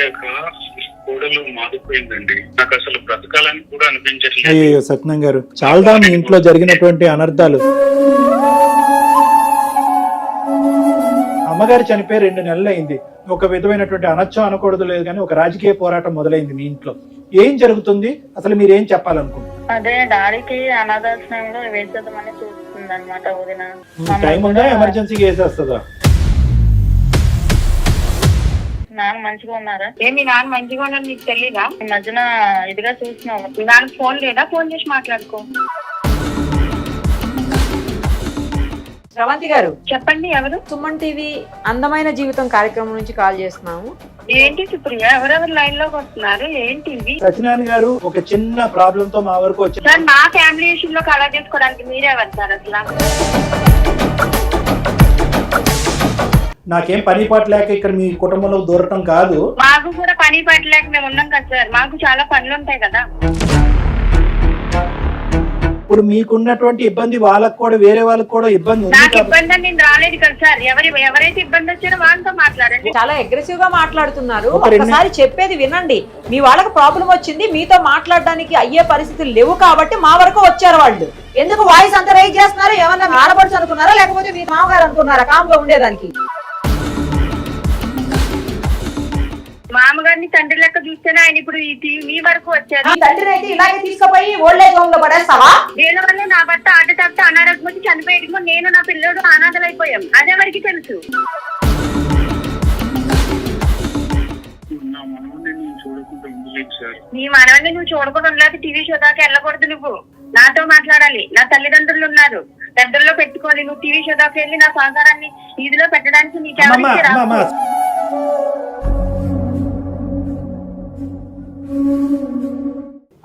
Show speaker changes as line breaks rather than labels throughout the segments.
చనిపోయాక కోడలు మారిపోయిందండి. నాకు అసలు బ్రతకాలని కూడా అనిపించట్లేదు.
అయ్యో సత్యనారాయణ గారు, చాలా మీ ఇంట్లో జరిగినటువంటి అనర్థాలు. అమ్మగారు చనిపోయి 2 నెలలు అయింది. ఒక విధమైనటువంటి అనొచ్చం అనకూడదు లేదు కానీ ఒక రాజకీయ పోరాటం మొదలైంది మీ ఇంట్లో. ఏం జరుగుతుంది అసలు, మీరు ఏం చెప్పాలనుకుంటున్నారు?
అదే డాడీకి అనాథాశ్రమంలో వేసేద్దామని చూస్తుంది అనమాట వదిన.
టైం ఉందా, ఎమర్జెన్సీకి వేసేస్తుందా?
నాన్న మంచిగా ఉన్నారా?
మీ నాన్న మంచిగా ఉన్నాడు నీకు తెలీదా?
ఈ మధ్యన ఇదిగా చూస్తున్నావు.
మీ నాన్న ఫోన్ లేదా? ఫోన్ చేసి మాట్లాడుకో.
శ్రవంతి గారు
చెప్పండి, ఎవరు?
సుమన్ టీవీ అందమైన జీవితం కార్యక్రమం నుంచి కాల్ చేస్తున్నాము.
ఏంటి సుప్రియ, ఎవరెవరు లైన్ లోకి వస్తున్నారు? ఏంటి ఇవి?
సత్యనారాయణ గారు ఒక చిన్న ప్రాబ్లం తో మా వరకు వచ్చారు.
సార్, మా ఫ్యామిలీ ఇష్యూ లో కలర్ చేసుకోవడానికి మీరెవరు సార్ అసలు?
నాకేం పని పాట లేక ఇక్కడ మీ కుటుంబంలో దూరటం కాదు.
మాకు కూడా పని పట్టలేక మేము ఉన్నాం కదా సార్. మాకు చాలా పనులు ఉంటాయి కదా.
ఇప్పుడు మీకున్నటువంటి ఇబ్బంది వాళ్ళకు కూడా, వేరే వాళ్ళకి కూడా ఇబ్బంది ఉంది
నాకు
కాబట్టి.
ఇబ్బంది అని నేను రాలేదు కదా సార్. ఎవరైతే ఇబ్బంది వచ్చారో వాళ్ళతో మాట్లాడండి.
చాలా అగ్రెసివ్ గా మాట్లాడుతున్నారు.
ఒక రెండు-
ఒకసారి చెప్పేది వినండి. మీ వాళ్ళకి ప్రాబ్లం వచ్చింది, మీతో మాట్లాడడానికి అయ్యే పరిస్థితులు లేవు కాబట్టి మా వరకు వచ్చారు వాళ్ళు. ఎందుకు వాయిస్ అంతా రైజ్ చేస్తున్నారు? ఏమన్నా ఆడపడుచు అనుకున్నారా లేకపోతే మీ మామగారు అనుకున్నారా కామ్గా ఉండేదానికి?
మామగారిని తండ్రి లెక్క చూస్తేనే ఆయన ఇప్పుడు మీ వరకు వచ్చారు.
మీ తండ్రిని అయితే ఇలాగే తీసుకుపోయి ఓల్డ్ ఏజ్ హోమ్ లో పడేస్తావా?
దీని వల్ల నా భర్త ఆట తప్పితే అనారోగ్యం వచ్చి చనిపోయేది. నేను నా పిల్లడు అనాథలైపోయాం. అదెవరికి తెలుసు?
నా మనవన్ని నేను చూడకుండా ఉండలేదు సార్.
నీ మనవన్ని నువ్వు చూడకుండా ఉండలేదు. టీవీ షో దాకా వెళ్ళకూడదు. నువ్వు నాతో మాట్లాడాలి. నా తల్లిదండ్రులు ఉన్నారు, పెద్దల్లో పెట్టుకోవాలి. నువ్వు టీవీ షో దాకా వెళ్ళి నా సంసారాన్ని ఈదిలో పెట్టడానికి
అమ్మమ్మ, అమ్మమ్మ,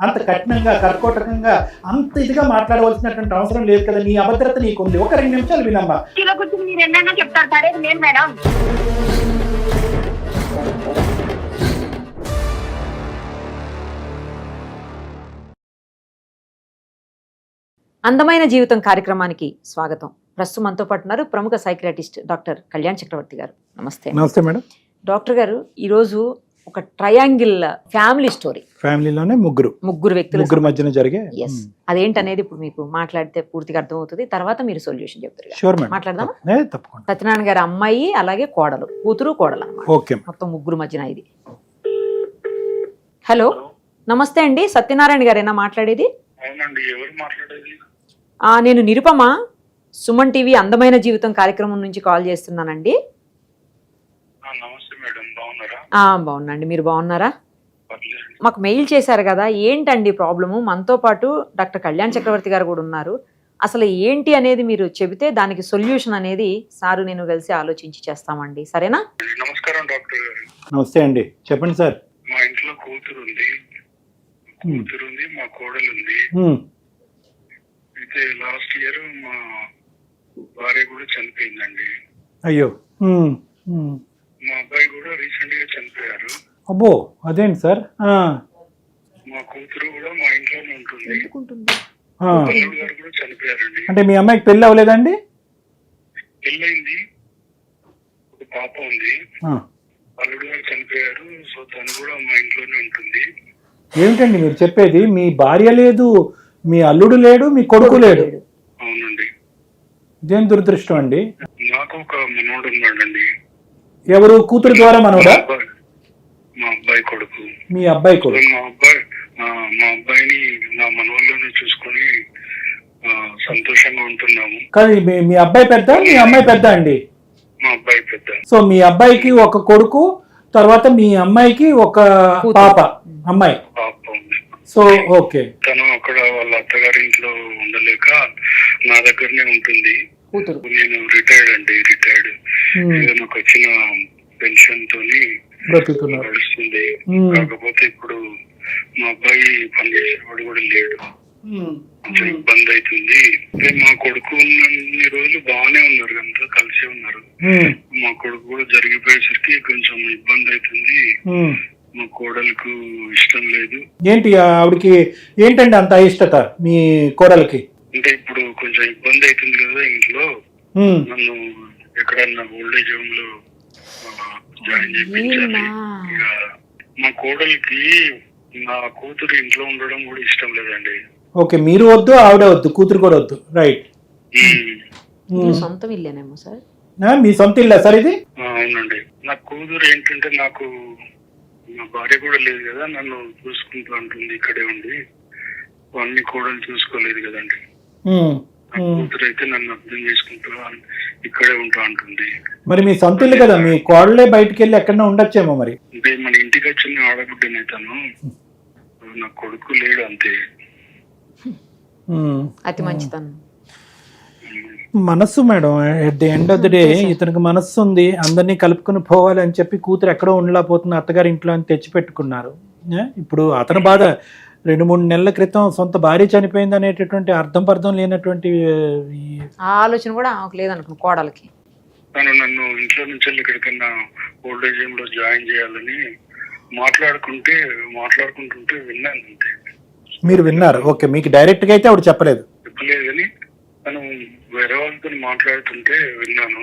అంత కఠినంగా కర్కోటకంగా అంత ఇదిగా మాట్లాడవలసినటువంటి అవసరం లేదు కదా. నీ అభద్రత నీకుంది. ఒక 2 నిమిషాలు వినమ్మా.
కిలో గురించి మీరు ఎన్నైనా చెప్తారు. సరే నేను మేడం.
అందమైన జీవితం కార్యక్రమానికి స్వాగతం. ప్రస్తుతం మనతో పాటు ఉన్నారు ప్రముఖ సైకియాట్రిస్ట్ డాక్టర్ కళ్యాణ్ చక్రవర్తి గారు. నమస్తే.
నమస్తే మేడం.
డాక్టర్ గారు, ఈరోజు ఒక ట్రయాంగిల్ ఫ్యామిలీ స్టోరీ.
ఫ్యామిలీలోనే ముగ్గురు వ్యక్తుల మధ్యన జరిగే
అదేంటనేది ఇప్పుడు మీకు మాట్లాడితే పూర్తిగా అర్థమవుతుంది. తర్వాత మీరు సొల్యూషన్ చెప్తారు.
Sure madam.
మాట్లాడదాం.
తప్పకుండా.
సత్యనారాయణ గారి అమ్మాయి, అలాగే కోడలు, కూతురు కోడలు అన్నమాట.
ఓకే.
మొత్తం ముగ్గురు మధ్యన ఇది. హలో, నమస్తే అండి. సత్యనారాయణ గారేనా మాట్లాడేది?
అవునండి, ఎవరు మాట్లాడేది?
నేను నిరుపమ, సుమన్ టీవీ అందమైన జీవితం కార్యక్రమం నుంచి కాల్ చేస్తున్నానండి.
నమస్తే మేడం, బాగున్నారా?
బాగున్నాండి, మీరు బాగున్నారా? మాకు మెయిల్ చేశారు కదా, ఏంటండి ప్రాబ్లము? మనతో పాటు డాక్టర్ కళ్యాణ్ చక్రవర్తి గారు కూడా ఉన్నారు. అసలు ఏంటి అనేది మీరు చెబితే దానికి సొల్యూషన్ అనేది సారు నేను కలిసి ఆలోచించి చేస్తామండి. సరేనా?
నమస్కారం డాక్టర్ గారు.
నమస్తే అండి, చెప్పండి సార్.
మా ఇంట్లో కూతురు ఉంది, మా కోడలు ఉంది. అయితే లాస్ట్ ఇయర్ మా భార్య కూడా చనిపోయిందండి.
అయ్యో.
మా అబ్బాయి కూడా రీసెంట్ గా చనిపోయారు.
అబ్బో, అదేంటి సార్?
మా కూతురు కూడా మా ఇంట్లోనే ఉంటుంది. అల్లుడు గారు కూడా చనిపోయారండి.
అంటే మీ అమ్మాయికి పెళ్లి అవ్వలేదండి?
పెళ్ళైంది, ఒక పాప ఉంది. అల్లుడు గారు చనిపోయారు. సో తను కూడా మా ఇంట్లోనే ఉంటుంది.
ఏమిటండి మీరు చెప్పేది? మీ భార్య లేదు, మీ అల్లుడు లేడు, మీ కొడుకు లేడు?
అవునండి.
ఇదేం దురదృష్టం అండి.
నాకు ఒక మనోడు ఉన్నాడండి.
ఎవరు? కూతురు ద్వారా మనోడా?
మా అబ్బాయి కొడుకు.
మీ అబ్బాయి కొడుకు.
మా అబ్బాయిని నా మనోళ్ళలోనే చూసుకొని సంతోషంగా ఉంటున్నాము.
కానీ మీ అబ్బాయి పెద్ద, మీ అమ్మాయి పెద్ద అండి?
మా అబ్బాయి పెద్ద.
సో మీ అబ్బాయికి ఒక కొడుకు, తర్వాత మీ అమ్మాయికి ఒక పాప, అమ్మాయి.
పాప ఉంది.
So okay.
తను అక్కడ వాళ్ళ అత్తగారి ఇంట్లో ఉండలేక నా దగ్గరనే ఉంటుంది. నేను రిటైర్డ్. నాకు వచ్చిన పెన్షన్ తోని నడుస్తుంది. కాకపోతే ఇప్పుడు మా అబ్బాయి పనిచేసేవాడు కూడా లేడు. కొంచెం ఇబ్బంది అవుతుంది. మా కొడుకు ఉన్నన్ని రోజులు బాగానే ఉన్నారు, అంతా కలిసి ఉన్నారు. మా కొడుకు కూడా జరిగిపోయేసరికి కొంచెం ఇబ్బంది అవుతుంది. మా కోడలకు ఇష్టం లేదు.
ఏంటి ఆవిడకి ఏంటండి అంత అయిష్టత మీ కోడలికి?
అంటే ఇప్పుడు కొంచెం ఇబ్బంది అవుతుంది కదా ఇంట్లో. నన్ను ఎక్కడన్నా ఓల్డ్ ఏజ్ హోమ్ లో జాయిన్ చేయించాలి. మా కోడలికి నా కూతురు ఇంట్లో ఉండడం కూడా ఇష్టం లేదండి.
ఓకే, మీరు వద్దు, ఆవిడ వద్దు, కూతురు కూడా వద్దు, రైట్.
ఇల్లు సొంతం ఇల్లేనేమో సార్?
మీ సొంత ఇల్లా సార్ ఇది?
అవునండి. నా కూతురు ఏంటంటే నాకు నా భార్య కూడా లేదు కదా, నన్ను చూసుకుంటూ అంటుంది ఇక్కడే ఉండి. అన్ని కోడలు చూసుకోలేదు కదండి. నా కూతురు అయితే నన్ను అర్థం చేసుకుంటూ ఇక్కడే ఉంటా అంటుంది.
మరి మీ సొంత ఇల్లు కదా, మీ కోడలే బయటికి వెళ్ళి ఎక్కడన్నా ఉండొచ్చేమో మరి.
అంటే మన ఇంటికి వచ్చిన ఆడబిడ్డనైతాను, నా కొడుకు లేడు అంతే.
అతి మంచితనం.
మనస్సు madam, at the end of the day ఇతనికి మనస్సు ఉంది, అందరినీ కలుపుకుని పోవాలి అని చెప్పి కూతురు ఎక్కడో ఉండలేకపోతుంది అత్తగారి ఇంట్లో అని తెచ్చి పెట్టుకున్నారు. ఇప్పుడు అతని బాధ 2-3 నెలల క్రితం సొంత భార్య చనిపోయింది అనేటటువంటి అర్థం లేనటువంటి
ఆలోచన కూడా లేదనుకున్నాను కోడలకి.
తను నన్ను ఇంట్లో నుంచి ఎక్కడికన్నా ఓల్డేజ్ హోమ్ లో జాయిన్ చేయాలని మాట్లాడుకుంటుంటే విన్నాను అంతే.
మీరు విన్నారు? ఓకే, మీకు డైరెక్ట్ గా అయితే ఆవిడ చెప్పలేదు
కానీ తను వేరే వాళ్ళతో మాట్లాడుతుంటే విన్నాను.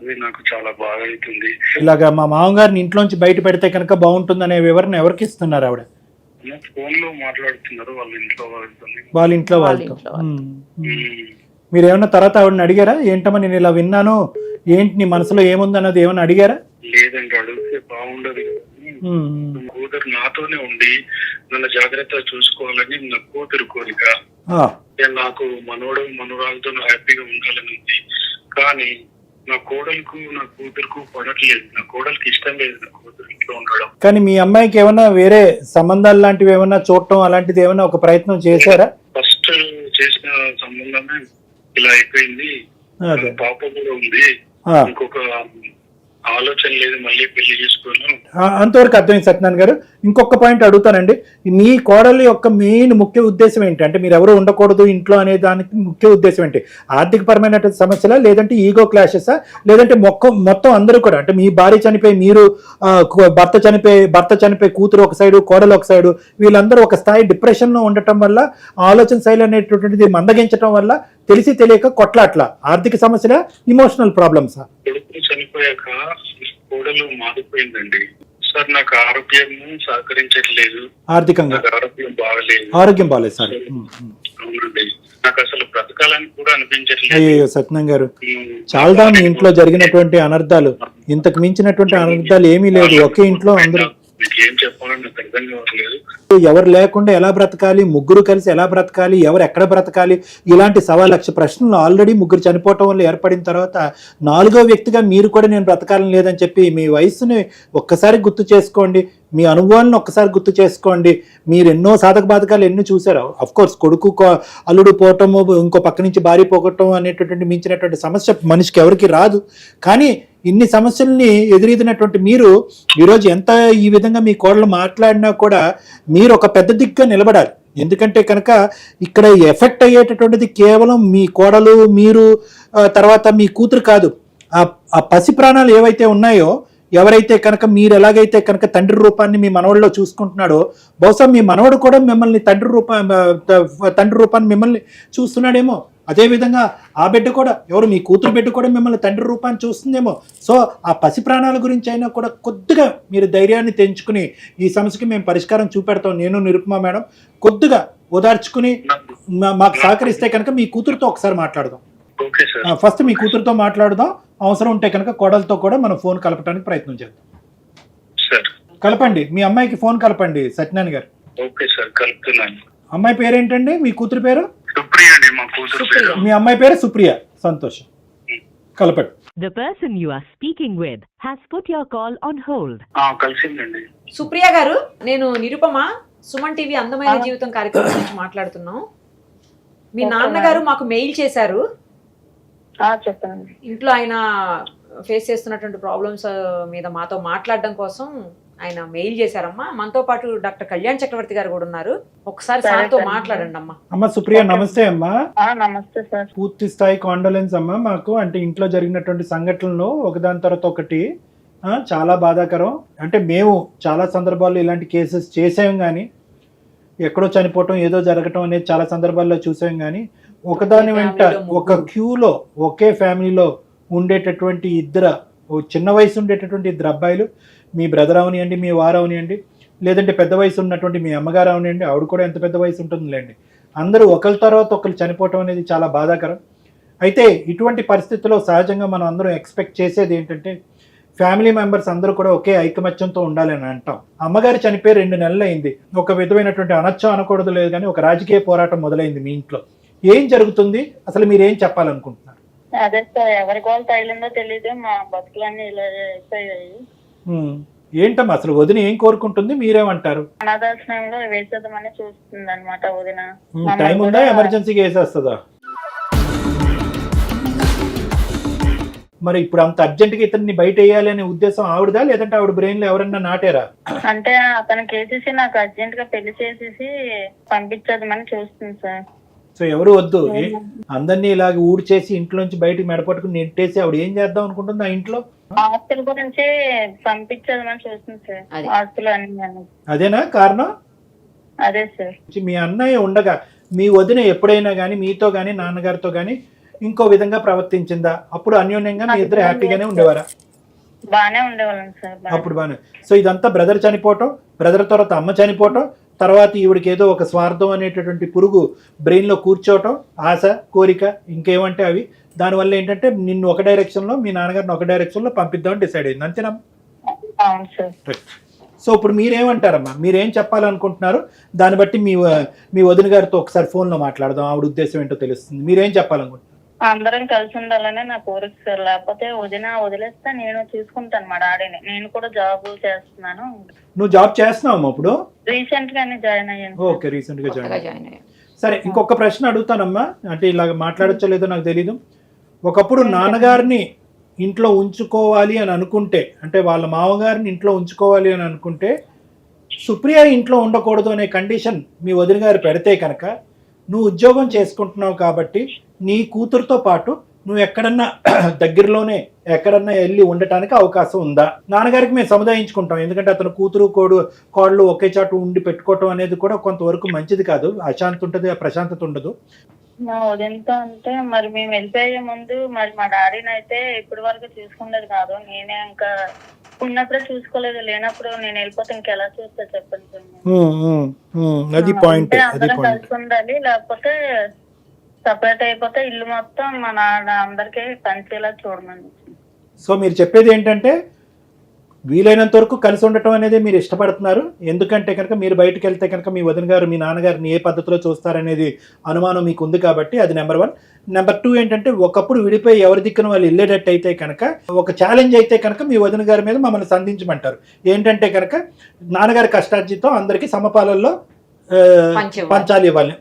అది నాకు చాలా బాధ అవుతుంది.
ఇలాగా మా మామగారిని ఇంట్లోంచి బయట పెడితే కనుక బాగుంటుందనే వివరణ ఎవరికి ఇస్తున్నారు ఆవిడ?
ఫోన్ లో మాట్లాడుతున్నారు
వాళ్ళ ఇంట్లో వాళ్ళతో. మీరు ఏమన్నా తర్వాత ఆవిడని అడిగారా? ఏంటమ్మా నేను ఇలా విన్నాను, ఏంటి నీ మనసులో ఏముంది అన్నది ఏమన్నా అడిగారా?
లేదంటే అడిగితే బాగుండదు. కూతురు నాతోనే ఉండి నన్ను జాగ్రత్తగా చూసుకోవాలని నా కూతురు కోరిక. నాకు మనవరాలతో హ్యాపీగా ఉండాలని ఉంది. కానీ నా కోడలకు నా కూతురుకు పడట్లేదు. నా కోడలికి ఇష్టం లేదు నా కూతురు ఇంట్లో ఉండడం.
కానీ మీ అమ్మాయికి ఏమన్నా వేరే సంబంధాలు లాంటివి ఏమన్నా చూడటం అలాంటిది ఏమన్నా ఒక ప్రయత్నం చేశారా?
ఫస్ట్ చేసిన సంబంధమే ఇలా అయిపోయింది. పాప కూడా ఉంది. ఇంకొక ఆలోచన లేదు మళ్ళీ పెళ్లి చేసుకోను.
అంతవరకు అర్థమైంది సత్యనారాయణ గారు. ఇంకొక పాయింట్ అడుగుతానండి, మీ కోడలి యొక్క మెయిన్ ముఖ్య ఉద్దేశం ఏంటి? అంటే మీరు ఎవరు ఉండకూడదు ఇంట్లో అనే దానికి ముఖ్య ఉద్దేశం ఏంటి? ఆర్థిక పరమైన సమస్యలా, లేదంటే ఈగో క్లాషెసా, లేదంటే మొత్తం అందరూ కూడా, అంటే మీ భార్య చనిపోయి మీరు భర్త చనిపోయి కూతురు ఒక సైడు, కోడలు ఒక సైడు, వీళ్ళందరూ ఒక స్థాయి డిప్రెషన్ లో ఉండటం వల్ల, ఆలోచన శైలి అనేటటువంటిది మందగించడం వల్ల తెలిసి తెలియక కొట్లాట్ల ఆర్థిక సమస్యలా, ఇమోషనల్ ప్రాబ్లమ్సా?
చనిపోయాక కోడలు మారిపోయిందండి సార్. నాకు ఆరోగ్యం సహకరించట్లేదు.
ఆర్థికంగా ఆరోగ్యం బాగాలేదు సార్.
అవునండి, నాకు అసలు బ్రతకాలని కూడా అనిపించట్లేదు.
అయ్యో సత్యనారాయణ గారు, చాలా మీ ఇంట్లో జరిగినటువంటి అనర్థాలు, ఇంతకు మించినటువంటి అనర్థాలు ఏమీ లేదు. ఒకే ఇంట్లో అందరూ
ఏం చెప్పాలని నాకు అర్థం కావట్లేదు.
ఎవరు లేకుండా ఎలా బ్రతకాలి, ముగ్గురు కలిసి ఎలా బ్రతకాలి, ఎవరు ఎక్కడ బ్రతకాలి, ఇలాంటి 1,00,000 ప్రశ్నలు ఆల్రెడీ ముగ్గురు చనిపోవటం వల్ల ఏర్పడిన తర్వాత 4వ వ్యక్తిగా మీరు కూడా నేను బ్రతకాలని లేదని చెప్పి మీ వయసుని ఒక్కసారి గుర్తు చేసుకోండి, మీ అనుభవాలను ఒక్కసారి గుర్తు చేసుకోండి. మీరు ఎన్నో సాధక బాధకాలు ఎన్నో చూసారు. అఫ్ కోర్స్ కొడుకు అల్లుడు పోవటము, ఇంకో పక్క నుంచి భార్య పోగొట్టడం అనేటటువంటి మించినటువంటి సమస్య మనిషికి ఎవరికి రాదు. కానీ ఇన్ని సమస్యల్ని ఎదురీదినటువంటి మీరు ఈరోజు ఎంత ఈ విధంగా మీ కోడలు మాట్లాడినా కూడా మీరు ఒక పెద్ద దిక్కుగా నిలబడాలి. ఎందుకంటే కనుక ఇక్కడ ఎఫెక్ట్ అయ్యేటటువంటిది కేవలం మీ కోడలు, మీరు, తర్వాత మీ కూతురు కాదు. ఆ పసి ప్రాణాలు ఏవైతే ఉన్నాయో, ఎవరైతే కనుక మీరు ఎలాగైతే కనుక తండ్రి రూపాన్ని మీ మనవడిలో చూసుకుంటున్నాడో, బహుశా మీ మనవడు కూడా మిమ్మల్ని తండ్రి రూపాన్ని మిమ్మల్ని చూస్తున్నాడేమో. అదేవిధంగా ఆ బిడ్డ కూడా, ఎవరు మీ కూతురు బిడ్డ కూడా మిమ్మల్ని తండ్రి రూపాన్ని చూస్తుందేమో. సో ఆ పసి ప్రాణాల గురించి అయినా కూడా కొద్దిగా మీరు ధైర్యాన్ని తెంచుకుని ఈ సమస్యకి మేము పరిష్కారం చూపెడతాం, నేను నిరుపమా మేడం, కొద్దిగా ఓదార్చుకుని మాకు సహకరిస్తే కనుక మీ కూతురుతో ఒకసారి మాట్లాడదాం. ఫస్ట్ మీ కూతురుతో మాట్లాడదాం, అవసరం ఉంటే కనుక కోడలతో కూడా మనం ఫోన్ కలపడానికి ప్రయత్నం చేద్దాం. కలపండి, మీ అమ్మాయికి ఫోన్ కలపండి సత్యనారాయణ గారు. అమ్మాయి పేరేంటండి? మీ కూతురు పేరు? మీ అమ్మాయి పేరు సుప్రియ. సంతోషం, కలపండి.
The person you are speaking with has put your call on hold.
కలిసిందండి.
Supriya గారు, నేను నిరుపమ, సుమన్ టీవీ అందమైన జీవితం కార్యక్రమం నుంచి మాట్లాడుతున్నాం. మీ నాన్నగారు మాకు మెయిల్ చేశారు.
చెప్పండి.
ఇంట్లో ఆయన ఫేస్ చేస్తున్నటువంటి ప్రాబ్లమ్స్ మీద మాతో మాట్లాడడం కోసం ఆయన మెయిల్ చేశారమ్మా. మనతో పాటు డాక్టర్ కళ్యాణ్ చక్రవర్తి గారు కూడా ఉన్నారు. ఒకసారి సార్తో మాట్లాడండి అమ్మా.
అమ్మా సుప్రియ, నమస్తే అమ్మా.
నమస్తే సార్.
పూర్తి స్థాయి కాండోలెన్స్ అమ్మా. మాకు అంటే ఇంట్లో జరిగినటువంటి సంఘటనలు ఒకదాని తర్వాత ఒకటి చాలా బాధాకరం. అంటే మేము చాలా సందర్భాల్లో ఇలాంటి కేసెస్ చేసాం, కానీ ఎక్కడో చనిపోవటం, ఏదో జరగటం అనేది చాలా సందర్భాల్లో చూసాం. కానీ ఒకదాని వెంట ఒక క్యూలో ఒకే ఫ్యామిలీలో ఉండేటటువంటి చిన్న వయసు ఉండేటటువంటి 2 అబ్బాయిలు, మీ బ్రదర్ అవనియండి, మీ వారు అవనియండి, లేదంటే పెద్ద వయసు ఉన్నటువంటి మీ అమ్మగారు అవనండి, ఆవిడ కూడా ఎంత పెద్ద వయసు ఉంటుందిలేండి. అందరూ ఒకరి తర్వాత ఒకరు చనిపోవటం అనేది చాలా బాధాకరం. అయితే ఇటువంటి పరిస్థితుల్లో సహజంగా మనం అందరం ఎక్స్పెక్ట్ చేసేది ఏంటంటే ఫ్యామిలీ మెంబర్స్ అందరూ కూడా ఒకే ఐకమత్యంతో ఉండాలని అంటాం. అమ్మగారు చనిపోయి 2 నెలలు అయింది. ఒక విధమైనటువంటి అనొచ్చో అనకూడదు లేదు కానీ ఒక రాజకీయ పోరాటం మొదలైంది మీ ఇంట్లో. ఏం జరుగుతుంది, అసలు మీరేం చెప్పాలనుకుంటున్నారు?
అదే సార్, ఎవరికి వాళ్ళు తగిలిందో తెలియదు, మా బతుకులన్నీ ఇలా అయిపోయాయి.
ఏంటమ్మా అసలు వదిన ఏం కోరుకుంటుంది, మీరేమంటారు?
అనాథాశ్రమంలో వేసేద్దామని చూస్తుంది అనమాట వదిన.
టైం ఉందా, ఎమర్జెన్సీగా వేసేస్తుందా? మరి ఇప్పుడు అంత అర్జెంట్గా ఇతన్ని బయట వేయాలి అనే ఉద్దేశం ఆవిడదా, లేదంటే ఆవిడ బ్రెయిన్ లో ఎవరన్నా నాటారా?
అంటే అతనికి వేసేసి నాకు అర్జెంట్ గా పెళ్లి చేసేసి పంపించేద్దామని చూస్తుంది సార్.
సో ఎవరు వద్దు, అందరినీ ఇలాగ ఊడ్చేసి ఇంట్లోంచి బయటకు మెడపట్టుకుని నెట్టేసి ఆవిడ ఏం చేద్దాం అనుకుంటుంది ఆ ఇంట్లో?
ఆస్తుల గురించి పంపించేద్దామని చూస్తుంది సార్. ఆస్తులు అన్ని.
అదేనా కారణం?
అదే సార్.
మీ అన్నయ్య ఉండగా మీ వదిన ఎప్పుడైనా కానీ మీతో కానీ నాన్నగారితో కానీ ఇంకో విధంగా ప్రవర్తించిందా? అప్పుడు అన్యోన్యంగా మీ ఇద్దరు హ్యాపీగానే ఉండేవారా?
బానే ఉండేవాళ్ళం సార్.
అప్పుడు బానే. సో ఇదంతా బ్రదర్ చనిపోవటం, బ్రదర్ తర్వాత అమ్మ చనిపోవటం, తర్వాత ఈవిడికి ఏదో ఒక స్వార్థం అనేటటువంటి పురుగు బ్రెయిన్లో కూర్చోవటం, ఆశ, కోరిక, ఇంకేమంటే అవి. దానివల్ల ఏంటంటే నిన్ను ఒక డైరెక్షన్లో, మీ నాన్నగారిని ఒక డైరెక్షన్లో పంపిద్దామని డిసైడ్ అయింది, అంతేనా?
అవును సార్.
సో ఇప్పుడు మీరేమంటారమ్మా, మీరేం చెప్పాలనుకుంటున్నారు? దాన్ని బట్టి మీ వదిన గారితో ఒకసారి ఫోన్లో మాట్లాడదాం, ఆవిడ ఉద్దేశం ఏంటో తెలుస్తుంది. మీరేం చెప్పాలనుకుంటున్నారు?
అందరం కలిసి ఉండాలనే నా కోరిక సార్. లేకపోతే వదిలేస్తే నేను చూసుకుంటాను మా డాడీని. నేను కూడా జాబ్ చేస్తున్నాను.
నువ్వు జాబ్ చేస్తున్నావు ఇప్పుడు?
రీసెంట్ గానే జాయిన్ అయ్యాను.
ఓకే, రీసెంట్ గా జాయిన్ అయ్యాను. సరే, ఇంకొక ప్రశ్న అడుగుతానమ్మా, అంటే ఇలాగ మాట్లాడచ్చో లేదో నాకు తెలీదు. ఒకప్పుడు నాన్నగారిని ఇంట్లో ఉంచుకోవాలి అని అనుకుంటే, అంటే వాళ్ళ మామగారిని ఇంట్లో ఉంచుకోవాలి అని అనుకుంటే సుప్రియ ఇంట్లో ఉండకూడదు అనే కండిషన్ మీ వదిన గారు పెడితే కనుక, నువ్వు ఉద్యోగం చేసుకుంటున్నావు కాబట్టి నీ కూతురుతో పాటు నువ్వు ఎక్కడన్నా దగ్గరలోనే ఎక్కడన్నా వెళ్ళి ఉండటానికి అవకాశం ఉందా? నాన్నగారికి మేము సముదాయించుకుంటాం, ఎందుకంటే అతను కూతురు కోడలు ఒకే చాటు ఉండి పెట్టుకోవటం అనేది కూడా కొంతవరకు మంచిది కాదు. అశాంతి ఉంటుంది, ప్రశాంతత ఉండదు.
మా వదినతో అంటే మరి మేము వెళ్ళిపోయే ముందు మరి మా డాడీని అయితే ఇప్పటి వరకు చూసుకునేది కాదు. నేనే ఇంకా ఉన్నప్పుడే చూసుకోలేదు, లేనప్పుడు నేను వెళ్ళిపోతే ఇంకెలా చూస్తా చెప్పండి.
అది పాయింట్.
అందరం కలిసి ఉండాలి, లేకపోతే సపరేట్ అయిపోతే ఇల్లు మొత్తం మా నాన్న అందరికీ పంచేలా చూడమని.
సో మీరు చెప్పేది ఏంటంటే వీలైనంత వరకు కలిసి ఉండటం అనేది మీరు ఇష్టపడుతున్నారు. ఎందుకంటే కనుక మీరు బయటకు వెళ్తే కనుక మీ వదిన గారు మీ నాన్నగారిని ఏ పద్ధతిలో చూస్తారనేది అనుమానం మీకు ఉంది కాబట్టి అది నెంబర్ 1. నెంబర్ 2 ఏంటంటే ఒకప్పుడు విడిపోయి ఎవరి దిక్కున వాళ్ళు వెళ్ళేటట్టు అయితే కనుక ఒక ఛాలెంజ్ అయితే కనుక మీ వదిన గారి మీద మమ్మల్ని సంధించమంటారు. ఏంటంటే కనుక నాన్నగారి కష్టార్జితం అందరికీ సమపాలల్లో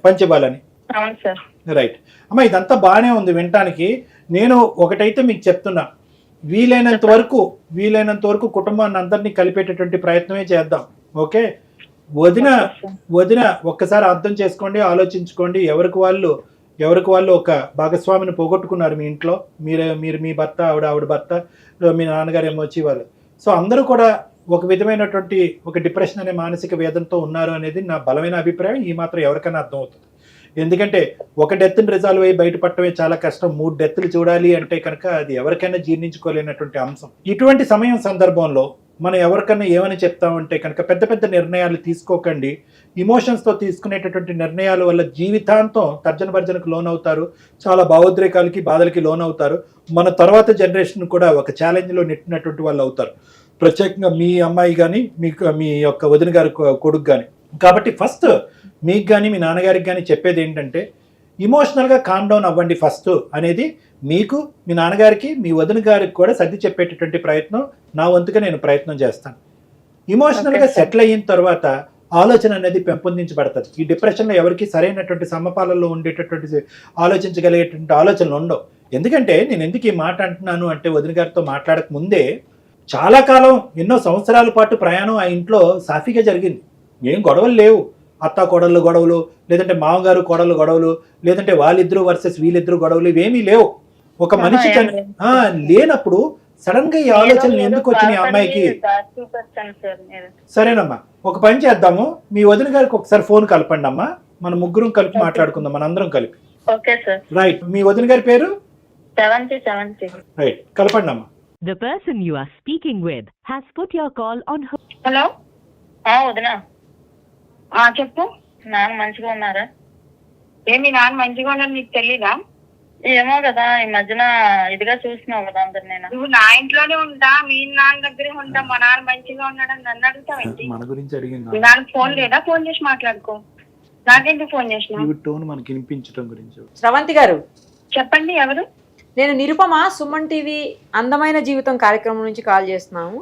పంచివ్వాలని.
అవును సార్.
రైట్ అమ్మ, ఇదంతా బాగానే ఉంది వినటానికి. నేను ఒకటైతే మీకు చెప్తున్నా, వీలైనంత వరకు కుటుంబాన్ని అందరినీ కలిపేటటువంటి ప్రయత్నమే చేద్దాం. ఓకే, వదిన ఒక్కసారి అర్థం చేసుకోండి, ఆలోచించుకోండి. ఎవరికి వాళ్ళు ఒక భాగస్వామిని పోగొట్టుకున్నారు మీ ఇంట్లో. మీరు మీ భర్త, ఆవిడ భర్త, మీ నాన్నగారు ఏమో వచ్చి వాళ్ళు. సో అందరూ కూడా ఒక విధమైనటువంటి ఒక డిప్రెషన్ అనే మానసిక వేదనతో ఉన్నారు అనేది నా బలమైన అభిప్రాయం. ఈ మాత్రం ఎవరికైనా అర్థం అవుతుంది. ఎందుకంటే ఒక డెత్ని రిజాల్వ్ అయ్యి బయటపడటమే చాలా కష్టం. 3 డెత్లు చూడాలి అంటే కనుక అది ఎవరికైనా జీర్ణించుకోలేనటువంటి అంశం. ఇటువంటి సందర్భంలో మనం ఎవరికైనా ఏమని చెప్తామంటే కనుక పెద్ద పెద్ద నిర్ణయాలు తీసుకోకండి. ఇమోషన్స్తో తీసుకునేటటువంటి నిర్ణయాల వల్ల జీవితాంతం తర్జన భర్జనకు లోనవుతారు, చాలా భావోద్రేకాలకి బాధలకి లోనవుతారు. మన తర్వాత జనరేషన్ కూడా ఒక ఛాలెంజ్లో నెట్టినటువంటి వాళ్ళు అవుతారు, ప్రత్యేకంగా మీ అమ్మాయి కానీ మీ యొక్క వదిన గారి కొడుకు కానీ. కాబట్టి ఫస్ట్ మీకు కానీ మీ నాన్నగారికి కానీ చెప్పేది ఏంటంటే ఇమోషనల్గా కామ్ డౌన్ అవ్వండి ఫస్ట్ అనేది మీకు, మీ నాన్నగారికి, మీ వదిన గారికి కూడా సర్ది చెప్పేటటువంటి ప్రయత్నం నా వంతుగా నేను ప్రయత్నం చేస్తాను. ఇమోషనల్గా సెటిల్ అయిన తర్వాత ఆలోచన అనేది పెంపొందించబడుతుంది. ఈ డిప్రెషన్లో ఎవరికి సరైనటువంటి సమపాలలో ఉండేటటువంటి ఆలోచించగలిగేటువంటి ఆలోచనలు ఉండవు. ఎందుకంటే నేను ఎందుకు ఈ మాట అంటున్నాను అంటే, వదిన గారితో మాట్లాడక ముందే చాలా కాలం, ఎన్నో సంవత్సరాల పాటు ప్రయాణం ఆ ఇంట్లో సాఫీగా జరిగింది. ఏం గొడవలు లేవు. అత్త కోడళ్ళు గొడవలు, లేదంటే మామగారు కోడళ్ళు గొడవలు, లేదంటే వాళ్ళిద్దరు వర్సెస్ వీళ్ళిద్దరు గొడవలు, ఇవేమీ లేవు. ఒక మనిషి లేనప్పుడు సడన్ గా ఈ ఆలోచనలు ఎందుకు వచ్చినాయి అమ్మాయికి? సరేనమ్మా, ఒక పని చేద్దాము, మీ వదిన గారికి ఒకసారి ఫోన్ కలపండి అమ్మా, మన ముగ్గురం కలిపి మాట్లాడుకుందాం, మనందరం కలిపి. రైట్, మీ వదిన గారి పేరు? రైట్, కలపండి అమ్మా.
The person you are speaking with has put your call on hold.
Hello
వదినా
చెప్పు.
నాన్న మంచిగా ఉన్నారా?
మీ నాన్న మంచిగా ఉన్నాడు నీకు తెలీదా?
ఏమో కదా, ఈ మధ్యన ఇదిగా చూస్తున్నావు కదా అందరు. నేను
నువ్వు నా ఇంట్లోనే ఉంటా, మీ నాన్న దగ్గరే ఉంటా. మా నాన్న మంచిగా ఉన్నాడని నన్ను అడుగుతావేంటి?
మన గురించి అడిగింది.
మీ నాన్న ఫోన్ లేదా? ఫోన్ చేసి మాట్లాడుకో. నాకెందుకు ఫోన్ చేసిన?
టోన్ మనకి వినిపించడం గురించి.
స్రవంతి గారు
చెప్పండి, ఎవరు?
నేను నిరుపమ, సుమన్ టీవీ అందమైన జీవితం కార్యక్రమం నుంచి కాల్ చేస్తున్నాము.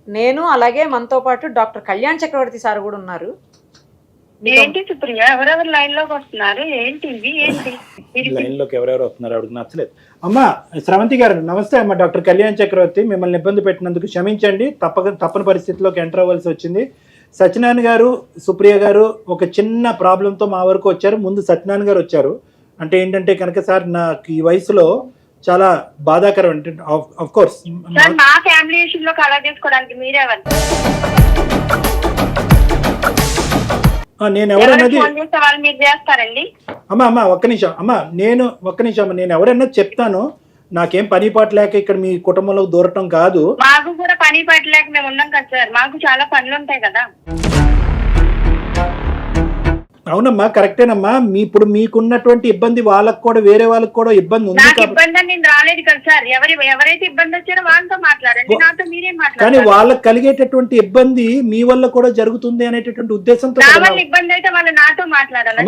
నేను అలాగే మనతో పాటు డాక్టర్ కళ్యాణ్ చక్రవర్తి సార్ కూడా ఉన్నారు.
ఏంటి సుప్రియ, ఎవరెవరు లైన్ లోకి వస్తున్నారు? ఏంటి ఇది? ఏంటి
లైన్ లోకి ఎవరెవరు వస్తున్నారు అడుగు నచ్చలేదు. అమ్మా శ్రవంతి గారు నమస్తే అమ్మా. డాక్టర్ కళ్యాణ్ చక్రవర్తి, మిమ్మల్ని ఇబ్బంది పెట్టినందుకు క్షమించండి. తప్పని పరిస్థితిలోకి ఎంటర్ అవ్వాల్సి వచ్చింది. సత్యనారాయణ గారు, సుప్రియ గారు ఒక చిన్న ప్రాబ్లంతో మా వరకు వచ్చారు. ముందు సత్యనారాయణ గారు వచ్చారు. అంటే ఏంటంటే కనుక సార్, నాకు ఈ వయసులో చాలా బాధాకరం. అంటే ఆఫ్ కోర్స్
మా ఫ్యామిలీ ఇష్యూలో కలర్ చేసుకోవడానికి మీరెవరు?
నేను ఎవరన్నది
మీరు చేస్తారండి.
అమ్మా ఒక్క నిమిషం అమ్మా, నేను ఎవరన్నది చెప్తాను. నాకేం పని పాట లేక ఇక్కడ మీ కుటుంబంలో దూరటం కాదు.
మాకు కూడా పని పాట లేక మేము ఉన్నాం కదా సార్, మాకు చాలా పనులు ఉంటాయి కదా.
అవునమ్మా, కరెక్టేనమ్మా. ఇప్పుడు మీకున్నటువంటి ఇబ్బంది వాళ్ళకు కూడా, వేరే వాళ్ళకి కూడా ఇబ్బంది ఉంది.
నాకు ఇబ్బంది అని నేను రాలేదు కదా సార్. ఎవరైతే ఇబ్బంది వచ్చారో వాళ్ళతో మాట్లాడండి, నాతో మీరేం మాట్లాడారు?
కానీ వాళ్ళకి కలిగేటటువంటి ఇబ్బంది మీ వల్ల కూడా జరుగుతుంది అనేటటువంటి ఉద్దేశంతో
ఇబ్బంది అయితే వాళ్ళు నాతో మాట్లాడాలి.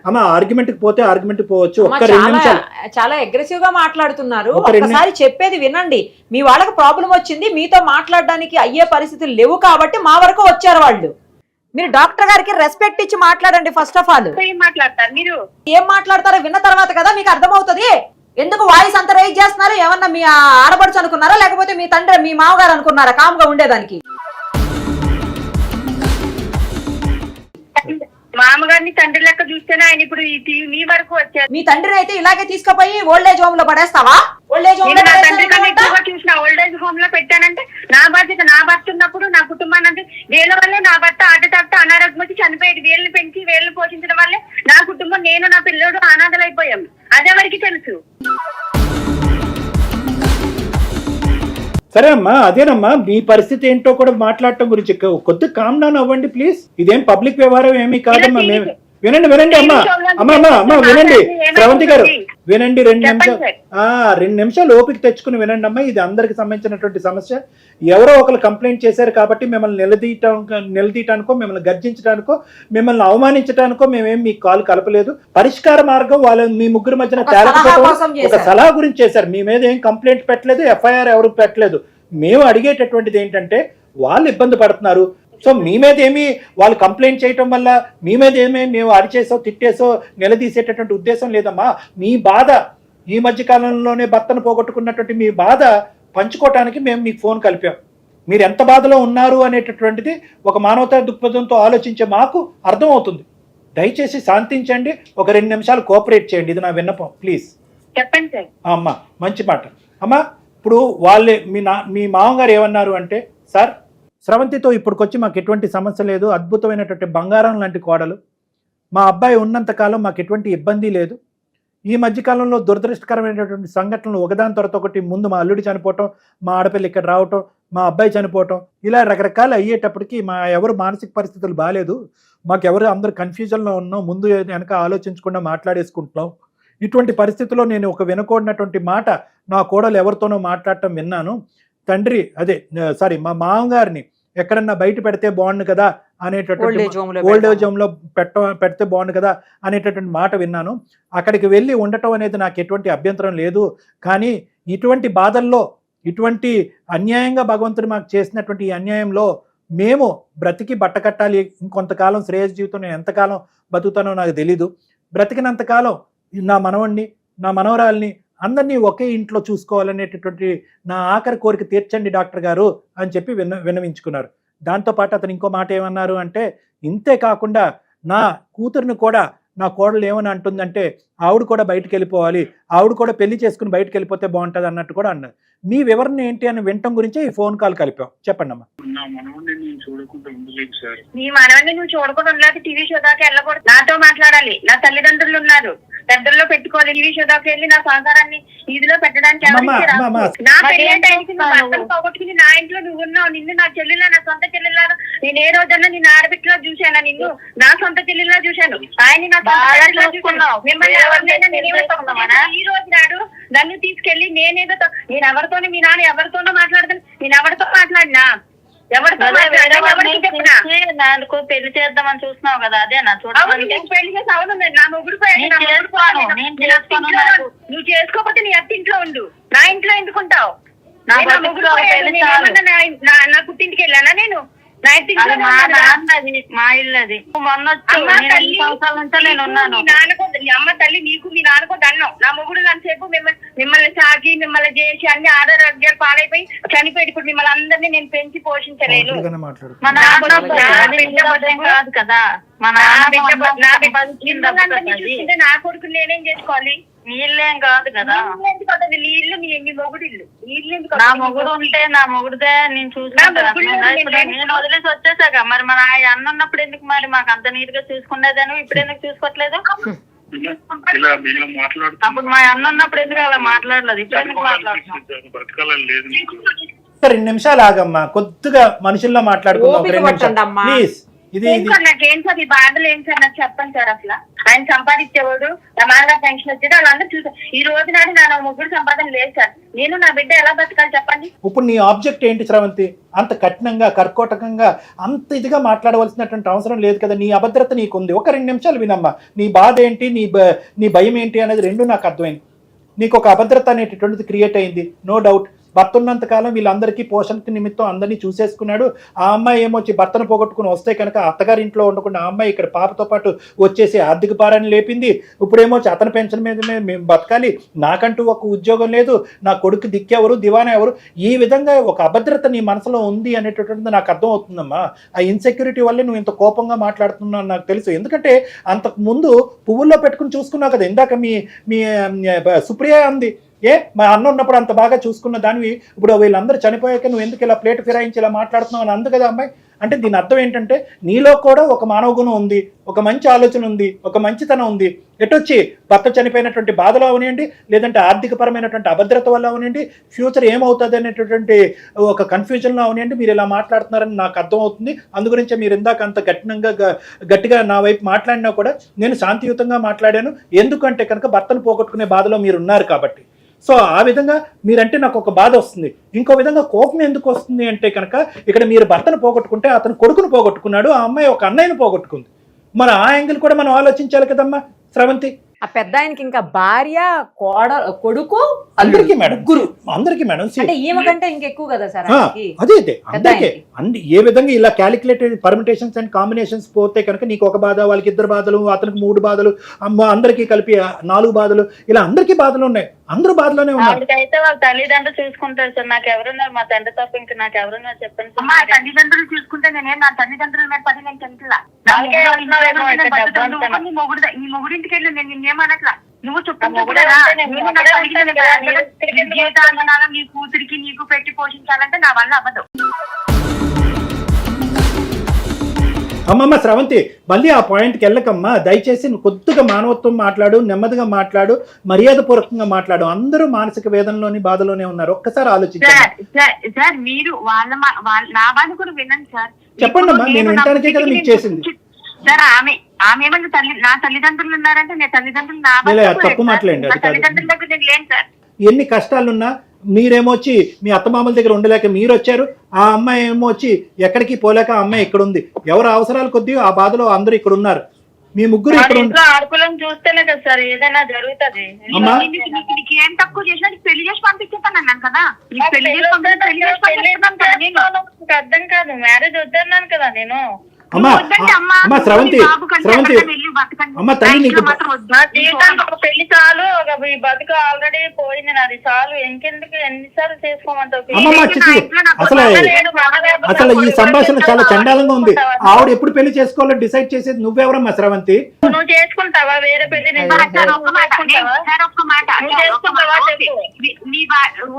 అమ్మా ఆర్గ్యుమెంట్ కి పోతే ఆర్గ్యుమెంట్ పోవచ్చు. ఒక్క 2 నిమిషాలు.
చాలా అగ్రెసివ్ గా మాట్లాడుతున్నారు. ఒకసారి చెప్పేది వినండి. మీ వాళ్ళకి ప్రాబ్లం వచ్చింది, మీతో మాట్లాడడానికి అయ్యే పరిస్థితులు లేవు కాబట్టి మా వరకు వచ్చారు వాళ్ళు. మీరు డాక్టర్ గారికి రెస్పెక్ట్ ఇచ్చి మాట్లాడండి. ఫస్ట్ ఆఫ్ ఆల్
మాట్లాడతారు, మీరు
ఏం మాట్లాడతారో విన్న తర్వాత కదా మీకు అర్థమవుతుంది. ఎందుకు వాయిస్ అంత రైజ్ చేస్తున్నారు? ఏమన్నా మీ ఆడపడుచు అనుకున్నారా, లేకపోతే మీ తండ్రి, మీ మామగారు అనుకున్నారా కామ్గా ఉండేదానికి?
మామగారిని తండ్రి లెక్క చూస్తేనే ఆయన ఇప్పుడు మీ వరకు వచ్చారు.
మీ తండ్రిని అయితే ఇలాగే తీసుకుపోయి ఓల్డేజ్ హోమ్ లో పడేస్తావా? ఓల్డేజ్ హోమ్
నా తండ్రి కన్నా ఎక్కువగా చూసిన ఓల్డేజ్ హోమ్ లో పెట్టానంటే నా బాధ్యత. నా భర్త ఉన్నప్పుడు నా కుటుంబాన్ని, అంటే వీళ్ళ వల్లే నా భర్త హార్ట్ అనారోగ్యం వచ్చి చనిపోయేది. వీళ్ళని పెంచి వీళ్ళని పోషించడం వల్లే నా కుటుంబం, నేను నా పిల్లడు అనాథలైపోయాం. అదెవరికి తెలుసు?
సరే అమ్మా, అదేనమ్మా మీ పరిస్థితి ఏంటో కూడా మాట్లాడటం గురించి కొద్దిగా కామ్ డౌన్ అవ్వండి ప్లీజ్. ఇదేం పబ్లిక్ వ్యవహారం ఏమీ కాదమ్మా. వినండి అమ్మా వినండి శ్రవంతి గారు, వినండి 2 నిమిషాలు ఓపిక తెచ్చుకుని వినండి అమ్మా. ఇది అందరికి సంబంధించినటువంటి సమస్య. ఎవరో ఒకరు కంప్లైంట్ చేశారు కాబట్టి మిమ్మల్ని నిలదీయటానికో, మిమ్మల్ని గర్జించడానికో, మిమ్మల్ని అవమానించడానికో మేమేం మీ కాల్ కలపలేదు. పరిష్కార మార్గం వాళ్ళ మీ ముగ్గురు మధ్యన తేలకపోవడం ఒక సలహా గురించి చేశారు. మీ మీద ఏం కంప్లైంట్ పెట్టలేదు, ఎఫ్ఐఆర్ ఎవరు పెట్టలేదు. మేము అడిగేటటువంటిది ఏంటంటే వాళ్ళు ఇబ్బంది పడుతున్నారు. సో మీ మీద ఏమి వాళ్ళు కంప్లైంట్ చేయటం వల్ల మీ మీద ఏమీ మేము అరిచేసో తిట్టేసో నిలదీసేటటువంటి ఉద్దేశం లేదమ్మా. మీ బాధ, ఈ మధ్య కాలంలోనే భర్తను పోగొట్టుకున్నటువంటి మీ బాధ పంచుకోవటానికి మేము మీకు ఫోన్ కలిపాం. మీరు ఎంత బాధలో ఉన్నారు అనేటటువంటిది ఒక మానవతా దృక్పథంతో ఆలోచించే మాకు అర్థమవుతుంది. దయచేసి శాంతించండి, ఒక 2 నిమిషాలు కోఆపరేట్ చేయండి. ఇది నా విన్నపం ప్లీజ్.
చెప్పండి సార్.
అమ్మా మంచి మాట అమ్మా. ఇప్పుడు వాళ్ళే మీ మామగారు ఏమన్నారు అంటే, సార్ స్రవంతితో ఇప్పటికొచ్చి మాకు ఎటువంటి సమస్య లేదు, అద్భుతమైనటువంటి బంగారం లాంటి కోడలు, మా అబ్బాయి ఉన్నంతకాలం మాకు ఎటువంటి ఇబ్బంది లేదు. ఈ మధ్యకాలంలో దురదృష్టకరమైనటువంటి సంఘటనలు ఒకదాని తర్వాత ఒకటి, ముందు మా అల్లుడి చనిపోవటం, మా ఆడపిల్ల ఇక్కడ రావటం, మా అబ్బాయి చనిపోవటం, ఇలా రకరకాలు అయ్యేటప్పటికి మా ఎవరు మానసిక పరిస్థితులు బాగాలేదు, మాకెవరు అందరూ కన్ఫ్యూజన్లో ఉన్నాం, ముందు వెనక ఆలోచించకుండా మాట్లాడేసుకుంటున్నాం. ఇటువంటి పరిస్థితుల్లో నేను ఒక వినకూడనటువంటి మాట నా కోడలు ఎవరితోనో మాట్లాడటం విన్నాను. తండ్రి మా మామగారిని ఎక్కడన్నా బయట పెడితే బాగుండు కదా అనేటటువంటి, ఓల్డేజ్ హోమ్ లో పెడితే బాగుండు కదా అనేటటువంటి మాట విన్నాను. అక్కడికి వెళ్ళి ఉండటం అనేది నాకు ఎటువంటి అభ్యంతరం లేదు. కానీ ఇటువంటి బాధల్లో, ఇటువంటి అన్యాయంగా భగవంతుడు మాకు చేసినటువంటి ఈ అన్యాయంలో మేము బ్రతికి బట్టకట్టాలి. ఇంకొంతకాలం శ్రేయస్ జీవితం నేను ఎంతకాలం బతుకుతానో నాకు తెలీదు. బ్రతికినంతకాలం నా మనవణ్ణి, నా మనవరాల్ని అందరినీ ఒకే ఇంట్లో చూసుకోవాలనేటటువంటి నా ఆఖరి కోరిక తీర్చండి డాక్టర్ గారు అని చెప్పి విన్నవించుకున్నారు. దాంతోపాటు అతను ఇంకో మాట ఏమన్నారు అంటే, ఇంతే కాకుండా నా కూతురుని కూడా, నా కోడలు ఏమని అంటుందంటే, ఆవిడ కూడా బయటికి వెళ్ళిపోవాలి, ఆవిడ కూడా పెళ్లి చేసుకుని బయటకు వెళ్ళిపోతే బాగుంటుంది అన్నట్టు కూడా అన్నారు. మీ వివరణ ఏంటి అని వినటం గురించే ఈ ఫోన్ కాల్ కలిపాం. చెప్పండి అమ్మా.
నా మనవడిని నేను చూడకుండా ఉండలేదు సార్.
నీ మనవన్ని నువ్వు చూడకుండా ఉండలేదు, టీవీ షో దాకా వెళ్ళకూడదు, నాతో మాట్లాడాలి. నా తల్లిదండ్రులు ఉన్నారు, పెద్దల్లో పెట్టుకోవాలి. టీవీ షో దాకా వెళ్ళి నా సంసారాన్ని ఇదిలో పెట్టడానికి నా పెళ్లి టైంకి నువ్వు భర్తను పోగొట్టుకుని నా ఇంట్లో నువ్వు ఉన్నావు. నిన్ను నా చెల్లెలా, నా సొంత చెల్లెలా, నేను ఏ రోజన్నా నిన్ను ఆడబిట్టులో చూశాను, నిన్ను నా సొంత చెల్లెలా చూశాను, ఆయన నా చూసుకున్నావు. మిమ్మల్ని ఎవరినైనా నేనేమో ఈ రోజు నాడు నన్ను తీసుకెళ్లి నేను ఎవరితోనే, మీ నాన్న ఎవరితోనో మాట్లాడుతాను, నేను ఎవరితో మాట్లాడినా, ఎవరితో
నాకు పెళ్లి చేద్దామని చూస్తున్నావు కదా, అదే నా చూడాలి.
పెళ్లి చేసి అవును, నా మొగుడు నువ్వు చేసుకోకపోతే నీ అత్త ఇంట్లో ఉండు, నా ఇంట్లో ఎందుకుంటావు? నా పుట్టింటికి వెళ్ళానా నేను?
మా ఇల్లు అది. మొన్న సంవత్సరాల నుంచి నేను ఉన్నాను.
అమ్మ తల్లి నీకు మీ నాన్నకో దండం. నా మొగుడు అంతసేపు మిమ్మల్ని సాగి మిమ్మల్ని చేసి అన్ని ఆరోగ్యాలు పాలైపోయి చనిపోయి ఇప్పుడు మిమ్మల్ని అందరినీ నేను పెంచి పోషించలేను.
మా నాన్న కాదు కదా, మా నాన్న
చూస్తుంటే నా కొడుకు నేనేం చేసుకోవాలి?
నీళ్ళేం కాదు కదా,
నీళ్ళు మీ మొగుడు ఇల్లు.
నా మొగుడు ఉంటే నా మొగుడుదే నేను చూసుకుంటాను. నేను వదిలేసి వచ్చేసాక మరి మన అన్న ఉన్నప్పుడు ఎందుకు మరి మాకు అంత నీట్ గా చూసుకునేదాను, ఇప్పుడు ఎందుకు చూసుకోవట్లేదు? అప్పుడు మా అన్న ఉన్నప్పుడు ఎందుకు అలా మాట్లాడలేదు, ఇప్పుడు ఎందుకు మాట్లాడుతున్నాం?
2 నిమిషాలు ఆగమ్మా, కొద్దిగా మనుషుల్లో మాట్లాడుకుందాం ప్లీజ్.
నాకేం సార్ ఈ బాధలు ఏం సార్ నాకు చెప్పండి సార్. అసలు ఆయన సంపాదించేవాడు, రమాగా పెన్షన్ వచ్చేది, వాళ్ళందరూ చూసారు. ఈ రోజు నాడు నా ముగ్గురు సంపాదన లేదు సార్. నేను నా బిడ్డ ఎలా బతకాలి చెప్పండి?
ఇప్పుడు నీ ఆబ్జెక్ట్ ఏంటి శ్రవంతి? అంత కఠినంగా కర్కోటకంగా అంత ఇదిగా మాట్లాడవలసినటువంటి అవసరం లేదు కదా. నీ అభద్రత నీకుంది. ఒక 2 నిమిషాలు వినమ్మా. నీ బాధ ఏంటి, నీ భయం ఏంటి అనేది 2 నాకు అర్థమైంది. నీకు ఒక అభద్రత అనేటటువంటిది క్రియేట్ అయింది, నో డౌట్. భర్త ఉన్నంత కాలం వీళ్ళందరికీ పోషణకి నిమిత్తం అందరినీ చూసేసుకున్నాడు. ఆ అమ్మాయి ఏమొచ్చి భర్తను పోగొట్టుకుని వస్తే కనుక అత్తగారి ఇంట్లో ఉండకుండా ఆ అమ్మాయి ఇక్కడ పాపతో పాటు వచ్చేసి ఆర్థిక భారాన్ని లేపింది. ఇప్పుడేమొచ్చి అతని పెన్షన్ మీద మేము బతకాలి, నాకంటూ ఒక ఉద్యోగం లేదు, నా కొడుకు దిక్కెవరు, దివానా ఎవరు, ఈ విధంగా ఒక అభద్రత నీ మనసులో ఉంది అనేటటువంటిది నాకు అర్థం అవుతుందమ్మా. ఆ ఇన్సెక్యూరిటీ వల్లే నువ్వు ఇంత కోపంగా మాట్లాడుతున్నావు నాకు తెలుసు. ఎందుకంటే అంతకు ముందు పువ్వుల్లో పెట్టుకుని చూసుకున్నావు కదా. ఇందాక మీ సుప్రియ అంది, మా అన్న ఉన్నప్పుడు అంత బాగా చూసుకున్న దానివి ఇప్పుడు వీళ్ళందరూ చనిపోయాక నువ్వు ఎందుకు ఇలా ప్లేట్ ఫిరాయించి ఇలా మాట్లాడుతున్నావు అని అందు కదా అమ్మాయి. అంటే దీని అర్థం ఏంటంటే నీలో కూడా ఒక మానవ గుణం ఉంది, ఒక మంచి ఆలోచన ఉంది, ఒక మంచితనం ఉంది. ఎటొచ్చి భర్త చనిపోయినటువంటి బాధలు అవనివ్వండి, లేదంటే ఆర్థికపరమైనటువంటి అభద్రత వల్ల అవనివ్వండి, ఫ్యూచర్ ఏమవుతుంది అనేటటువంటి ఒక కన్ఫ్యూజన్లో అవనివ్వండి, మీరు ఇలా మాట్లాడుతున్నారని నాకు అర్థం అవుతుంది. అందుగురించే మీరు ఇందాక అంత గట్టిగా నా వైపు మాట్లాడినా కూడా నేను శాంతియుతంగా మాట్లాడాను. ఎందుకంటే కనుక భర్తను పోగొట్టుకునే బాధలో మీరు ఉన్నారు కాబట్టి. సో ఆ విధంగా మీరంటే నాకు ఒక బాధ వస్తుంది. ఇంకో విధంగా కోపం ఎందుకు వస్తుంది అంటే కనుక ఇక్కడ మీరు భర్తను పోగొట్టుకుంటే అతను కొడుకును పోగొట్టుకున్నాడు, ఆ అమ్మాయి ఒక అన్నయ్యను పోగొట్టుకుంది. మరి ఆ యాంగిల్ కూడా మనం ఆలోచించాలి కదమ్మా శ్రవంతి.
ఆ పెద్ద ఆయనకి ఇంకా భార్య, కొడుకు,
అందరికీ మేడం, అందరికీ మేడం.
అంటే ఈమె కంటే ఇంకెక్కువ కదా సార్.
అదే అందరికీ ఏ విధంగా ఇలా క్యాలిక్యులేటెడ్ పర్మిటేషన్స్ అండ్ కాంబినేషన్స్ పోతే కనుక నీకు ఒక బాధ, వాళ్ళకి 2 బాధలు, అతనికి 3 బాధలు, అందరికీ కలిపి 4 బాధలు, ఇలా అందరికీ బాధలు ఉన్నాయి. అందరూ బాధలోనే ఉన్నారు.
అయితే వాళ్ళ తల్లిదండ్రులు చూసుకుంటారు సార్. నాకు ఎవరున్నారు? మా తండ్రి తప్ప ఇంకా నాకు ఎవరున్నారు చెప్పండి.
మా తల్లిదండ్రులు చూసుకుంటే నేనే నా తల్లిదండ్రుల మీద 10 నేను చెంతలా ఈ మొగుడింటికి వెళ్ళి నేను నిన్నేమనట్లా. నువ్వు జీవితాలు నీ కూతురికి నీకు పెట్టి పోషించాలంటే నా వల్ల అవ్వదు.
అమ్మమ్మ శ్రవంతి, మళ్ళీ ఆ పాయింట్కి వెళ్ళకమ్మా దయచేసి. నువ్వు కొద్దిగా మానవత్వం మాట్లాడు, నెమ్మదిగా మాట్లాడు, మర్యాదపూర్వకంగా మాట్లాడు. అందరూ మానసిక వేదనలోని బాధలోనే ఉన్నారు. ఒక్కసారి ఆలోచించండి
సార్. మీరు నా బాధ కూడా వినండి సార్.
చెప్పండి అమ్మా, నేను వినడానికే కదా మీకు చేసింది
సార్. ఆమె ఏమన్నా నా తల్లిదండ్రులు ఉన్నారంటే నేను తల్లిదండ్రులు
తప్పు మాట్లాడండి.
తల్లిదండ్రుల దగ్గర నేను లేను సార్.
ఎన్ని కష్టాలున్నా మీరేమొచ్చి మీ అత్తమామల దగ్గర ఉండలేక మీరు వచ్చారు, ఆ అమ్మాయి ఏమో వచ్చి ఎక్కడికి పోలేక ఆ అమ్మాయి ఇక్కడ ఉంది. ఎవరు అవసరాలు కొద్దీ ఆ బాధలో అందరూ ఇక్కడ ఉన్నారు. మీ ముగ్గురు ఇక్కడ
ఆడుకులను చూస్తేనే కదా సార్ ఏదైనా జరుగుతుంది.
ఏం తక్కువ చేసినా పెళ్లి చేసి పంపించేస్తాను అన్నాను కదా.
అర్థం కాదు, మ్యారేజ్ వద్దన్నాను కదా నేను.
అమ్మా శ్రవంతి, అమ్మ తల్లి నీకు
పెళ్లి చాలు, ఒక బతుకు ఆల్రెడీ ఆల్రెడీ పోయింది నాది చాలు, ఇంకెందుకు ఎన్నిసార్లు చేసుకోమంటావు?
అమ్మమ్మ చిచి, అసలు ఈ సంభాషణ చాలా చండాలంగా ఉంది. ఆవిడ ఎప్పుడు పెళ్లి చేసుకోవాలో డిసైడ్ చేసేది నువ్వెవరమ్మా శ్రవంతి?
నువ్వు చేసుకుంటావా వేరే పెళ్లి?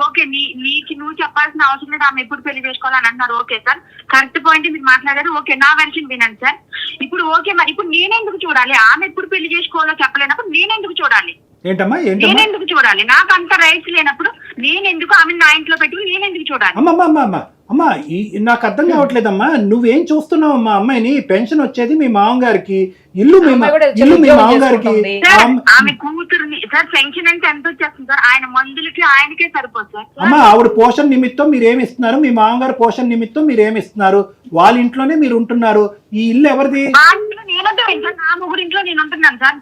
ఓకే, నీకు నువ్వు చెప్పాల్సిన అవసరం లేదు. ఆమె ఎప్పుడు పెళ్లి చేసుకోవాలని అంటున్నారు. ఓకే సార్, కరెక్ట్ పాయింట్ మీరు మాట్లాడారు. ఓకే, నా వెర్షన్ వినండి సార్. ఇప్పుడు ఓకే, మరి ఇప్పుడు నేనెందుకు చూడాలి? ఆమె ఎప్పుడు పెళ్లి చేసుకోవాలో చెప్పలేనప్పుడు నేనెందుకు చూడాలి?
ఏంటమ్మా
నేనెందుకు చూడాలి? నాకు అంత రైట్స్ లేనప్పుడు నేనెందుకు ఆమె నా ఇంట్లో పెట్టుకుని నేనెందుకు చూడాలి?
అమ్మా నాకు అర్థం కావట్లేదమ్మా, నువ్వేం చూస్తున్నావమ్మా? అమ్మాయిని పెన్షన్ వచ్చేది మీ మామగారికి, ఇల్లు మీ మామగారికి.
ఆమె కూతురుని సార్ పెన్షన్ అంటే ఎంత వచ్చేస్తుంది సార్? ఆయన మందులకి ఆయనకే సరిపోదు సార్.
అమ్మా ఆవిడ పోషణ నిమిత్తం మీరేమి ఇస్తున్నారు? మీ మామగారు పోషణ నిమిత్తం మీరేమి ఇస్తున్నారు? వాళ్ళ ఇంట్లోనే మీరు ఉంటున్నారు. ఈ ఇల్లు ఎవరిది?
నా మొగుడు ఇంట్లో నేను ఉంటున్నాను సార్.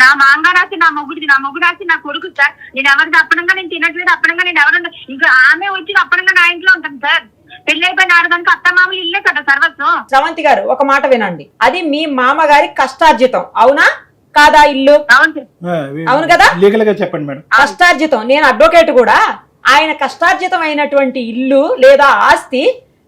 నా మామగారు ఆస్తి నా మొగుడిది, నా మొగుడు ఆస్తి నా కొడుకు సార్. నేను ఎవరిది అప్పనంగా నేను తినట్లేదు, అప్పనంగా నేను ఎవరు ఇంకా ఆమె వచ్చి అప్పనంగా నా ఇంట్లో ఉంటాను సార్. పెళ్లి అయిపోయిన ఆడదానికి అత్త మామూలు ఇల్లే కదా సర్వస్వం.
శ్రవంతి గారు ఒక మాట వినండి, అది మీ మామగారి కష్టార్జితం, అవునా కాదా ఇల్లు? అవును కదా,
లీగల్ గా చెప్పండి మేడం.
కష్టార్జితం. నేను అడ్వకేట్ కూడా. ఆయన కష్టార్జితం అయినటువంటి ఇల్లు లేదా ఆస్తి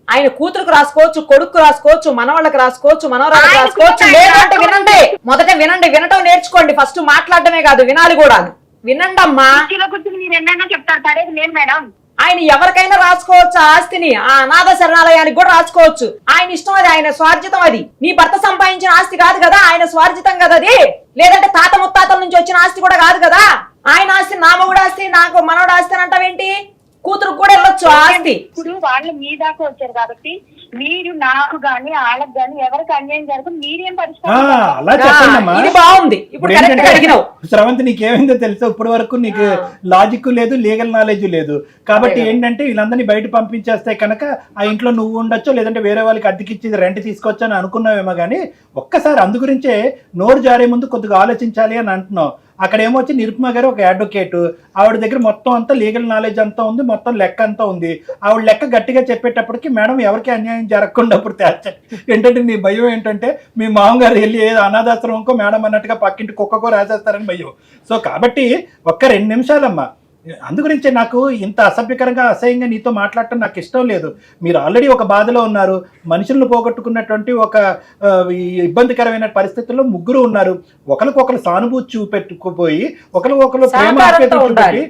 ఆయన కూతురుకు రాసుకోవచ్చు, కొడుకు రాసుకోవచ్చు, మనవాళ్ళకి రాసుకోవచ్చు, మనవరాళ్ళకి రాసుకోవచ్చు. లేదంటే వినండి, మొదట వినండి, వినటం నేర్చుకోండి. ఫస్ట్ మాట్లాడటమే కాదు, వినాలి కూడా. వినండి అమ్మా.
మీరు ఎన్నైనా చెప్తారు సరే లేదు మేడం.
ఆయన ఎవరికైనా రాసుకోవచ్చు ఆ ఆస్తిని, ఆ అనాథ శరణాలయానికి కూడా రాసుకోవచ్చు. ఆయన ఇష్టం, అది ఆయన స్వార్జితం. అది నీ భర్త సంపాదించిన ఆస్తి కాదు కదా, ఆయన స్వార్జితం కదా అది. లేదంటే తాత ముత్తాతల నుంచి వచ్చిన ఆస్తి కూడా కాదు కదా. ఆయన ఆస్తి నా మొగుడు ఆస్తి, నాకు మనోడు ఆస్తి అని అంటావేంటి? కూతురుకు కూడా వెళ్ళొచ్చు ఆస్తి.
ఇప్పుడు వాళ్ళు మీ దాకా వచ్చారు కాబట్టి మీరు నాకు గాని వాళ్ళకి గాని ఎవరికి అన్యాయం జరుగుతుంది మీరేం
అలా చెప్పండి.
ఇది బాగుంది. ఇప్పుడు అడిగినావు
శ్రవంతి, నీకేమైందో తెలుసా? ఇప్పటి వరకు నీకు లాజిక్ లేదు, లీగల్ నాలెడ్జ్ లేదు. కాబట్టి ఏంటంటే వీళ్ళందరినీ బయట పంపించేస్తే కనుక ఆ ఇంట్లో నువ్వు ఉండొచ్చు, లేదంటే వేరే వాళ్ళకి అద్దెకిచ్చి రెంట్ తీసుకోవచ్చు అని అనుకున్నావేమో. కానీ ఒక్కసారి అందు గురించే నోరు జారే ముందు కొద్దిగా ఆలోచించాలి అని అంటున్నావు. అక్కడ ఏమొచ్చి నిరుపమ గారు ఒక అడ్వకేట్, ఆవిడ దగ్గర మొత్తం అంతా లీగల్ నాలెడ్జ్ అంతా ఉంది, మొత్తం లెక్క అంతా ఉంది. ఆవిడ లెక్క గట్టిగా చెప్పేటప్పటికి మేడం ఎవరికి అన్యాయం జరగకుండా అప్పుడు ఏంటంటే నీ భయం ఏంటంటే మీ మామగారు వెళ్ళి ఏదో అనాథాశ్రమంకో మేడం అన్నట్టుగా పక్కింటి కుక్కకో రాసేస్తారని భయం. సో కాబట్టి ఒక్క 2 నిమిషాలమ్మా, అందు గురించి నాకు ఇంత అసభ్యకరంగా అసహ్యంగా నీతో మాట్లాడటం నాకు ఇష్టం లేదు. మీరు ఆల్రెడీ ఒక బాధలో ఉన్నారు, మనుషులను పోగొట్టుకున్నటువంటి ఒక ఇబ్బందికరమైన పరిస్థితుల్లో ముగ్గురు ఉన్నారు. ఒకరికొకరు సానుభూతి చూపెట్టుకుపోయి ఒకరికొకరు ప్రేమ చూపెట్టి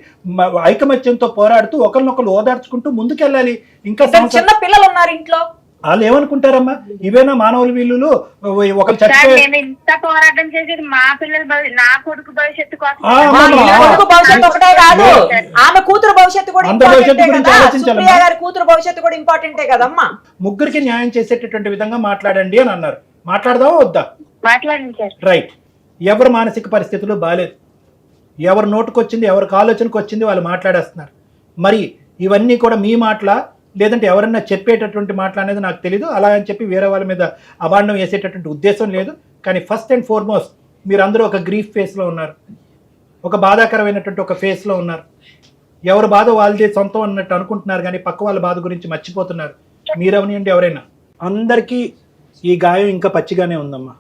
ఐకమత్యంతో పోరాడుతూ ఒకరినొకరు ఓదార్చుకుంటూ ముందుకెళ్ళాలి. ఇంకా
చిన్న పిల్లలు ఉన్నారు ఇంట్లో,
వాళ్ళు ఏమనుకుంటారమ్మా? ఇవేనా మానవుల వీళ్ళు? ఒకరు
ఇంత పోరాటం చేసేది మా పిల్లల నా కొడుకు భవిష్యత్తు కోసం.
భవిష్యత్తు ఒకటే కాదు, ఆమె కూతురు భవిష్యత్తు కూడా కూతురు భవిష్యత్తు కూడా ఇంపార్టెంటే కదమ్మా.
ముగ్గురికి న్యాయం చేసేటటువంటి విధంగా మాట్లాడండి అని అన్నారు. మాట్లాడదామా వద్దా?
మాట్లాడండి.
రైట్. ఎవరు మానసిక పరిస్థితులు బాలేదు, ఎవరు నోటుకొచ్చింది, ఎవరికి ఆలోచనకు వచ్చింది వాళ్ళు మాట్లాడేస్తున్నారు. మరి ఇవన్నీ కూడా మీ మాటల, లేదంటే ఎవరన్నా చెప్పేటటువంటి మాటలు అనేది నాకు తెలీదు. అలా అని చెప్పి వేరే వాళ్ళ మీద అభాండం వేసేటటువంటి ఉద్దేశం లేదు. కానీ ఫస్ట్ అండ్ ఫార్మోస్ట్ మీరందరూ ఒక గ్రీఫ్ ఫేస్లో ఉన్నారు, ఒక బాధాకరమైనటువంటి ఒక ఫేస్లో ఉన్నారు. ఎవరు బాధ వాళ్ళదే సొంతం అన్నట్టు అనుకుంటున్నారు, కానీ పక్క వాళ్ళ బాధ గురించి మర్చిపోతున్నారు. మీరవనియండి ఎవరైనా. అందరికీ ఈ గాయం ఇంకా పచ్చిగానే ఉందమ్మా.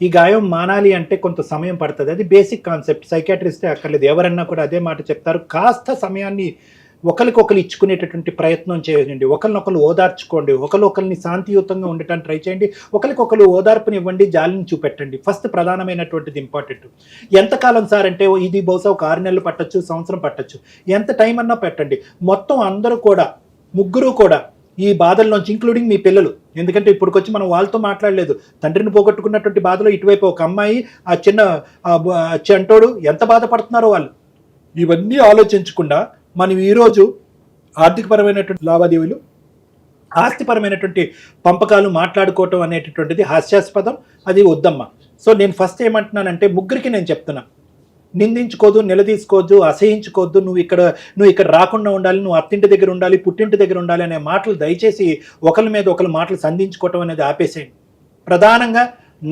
ఈ గాయం మానాలి అంటే కొంత సమయం పడుతుంది. అది బేసిక్ కాన్సెప్ట్. సైకాట్రిస్టే అక్కర్లేదు, ఎవరన్నా కూడా అదే మాట చెప్తారు. కాస్త సమయాన్ని ఒకరికొకరు ఇచ్చుకునేటటువంటి ప్రయత్నం చేయండి, ఒకరినొకరు ఓదార్చుకోండి, ఒకరిని శాంతియుతంగా ఉండటానికి ట్రై చేయండి, ఒకరికొకరు ఓదార్పునివ్వండి, జాలిని చూపెట్టండి. ఫస్ట్ ప్రధానమైనటువంటిది ఇంపార్టెంట్. ఎంతకాలం సార్ అంటే ఇది బహుశా ఒక 6 నెలలు పట్టచ్చు, సంవత్సరం పట్టచ్చు, ఎంత టైం అన్నా పెట్టండి. మొత్తం అందరూ కూడా, ముగ్గురు కూడా ఈ బాధల్లోంచి, ఇంక్లూడింగ్ మీ పిల్లలు, ఎందుకంటే ఇప్పటికొచ్చి మనం వాళ్ళతో మాట్లాడలేదు. తండ్రిని పోగొట్టుకున్నటువంటి బాధలో ఇటువైపు ఒక అమ్మాయి, ఆ చిన్న చంటోడు ఎంత బాధపడుతున్నారో వాళ్ళు. ఇవన్నీ ఆలోచించకుండా మనం ఈరోజు ఆర్థికపరమైనటువంటి లావాదేవీలు, ఆస్తిపరమైనటువంటి పంపకాలు మాట్లాడుకోవటం అనేటటువంటిది హాస్యాస్పదం. అది వద్దమ్మా. సో నేను ఫస్ట్ ఏమంటున్నానంటే ముగ్గురికి నేను చెప్తున్నా, నిందించుకోవద్దు, నిలదీసుకోవద్దు, అసహించుకోవద్దు. నువ్వు ఇక్కడ రాకుండా ఉండాలి, నువ్వు అత్తింటి దగ్గర ఉండాలి, పుట్టింటి దగ్గర ఉండాలి అనే మాటలు దయచేసి ఒకరి మీద ఒకరి మాటలు సంధించుకోవటం అనేది ఆపేసేయండి. ప్రధానంగా